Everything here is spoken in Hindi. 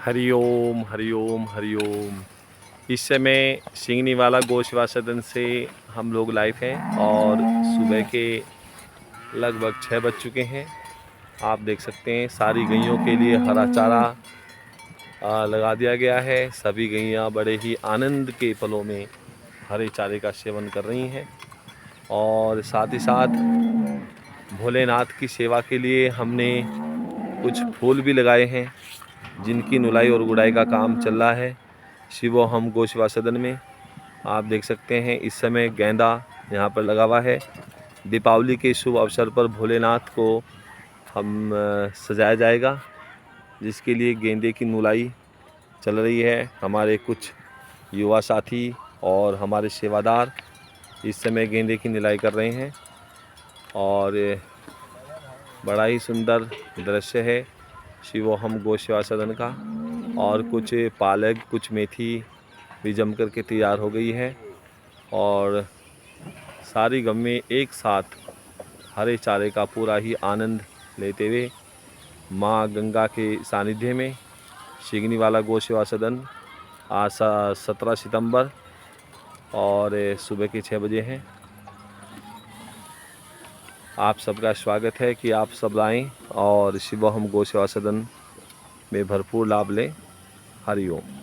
हरिओम हरिओम हरिओम। इस समय सिंगनीवाला गौ सेवा सदन से हम लोग लाइव हैं और सुबह के लगभग 6 बज चुके हैं। आप देख सकते हैं सारी गैयों के लिए हरा चारा लगा दिया गया है। सभी गैयां बड़े ही आनंद के पलों में हरे चारे का सेवन कर रही हैं और साथ ही साथ भोलेनाथ की सेवा के लिए हमने कुछ फूल भी लगाए हैं जिनकी नुलाई और गुड़ाई का काम चल रहा है शिवोहम गौ सेवा सदन में। आप देख सकते हैं इस समय गेंदा यहाँ पर लगा हुआ है। दीपावली के शुभ अवसर पर भोलेनाथ को हम सजाया जाएगा, जिसके लिए गेंदे की नुलाई चल रही है। हमारे कुछ युवा साथी और हमारे सेवादार इस समय गेंदे की नुलाई कर रहे हैं और बड़ा ही सुंदर दृश्य है शिवोहम गौ सेवा सदन का। और कुछ पालक कुछ मेथी भी जम कर के तैयार हो गई है और सारी गम्में एक साथ हरे चारे का पूरा ही आनंद लेते हुए माँ गंगा के सानिध्य में सिंगनीवाला गौ सेवा सदन आज 17 सितंबर और सुबह के 6 बजे हैं। आप सबका स्वागत है कि आप सब आएँ और शिवोहम गौ सेवा सदन में भरपूर लाभ लें। हरिओम।